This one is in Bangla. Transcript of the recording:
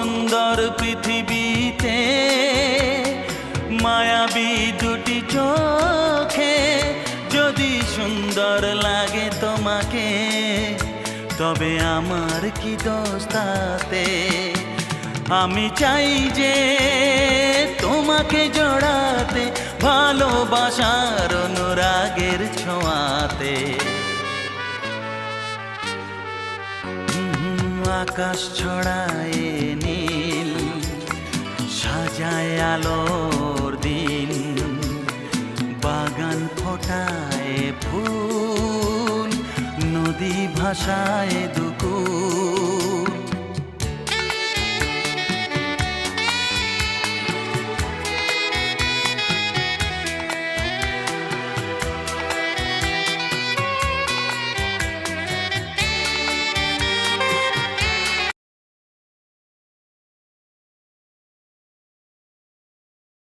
সুন্দর পৃথিবীতে মায়াবী দুটি চোখে যদি সুন্দর লাগে তোমাকে, তবে আমার কি দোষ তাতে? আমি চাই যে তোমাকে জড়াতে, ভালোবাসার অনুরাগের ছোঁয়াতে। আকাশ ছড়ায় নীল, সাজায় আলোর দিন, বাগান ফোটায় ফুল, নদী ভাসায় দুকুল।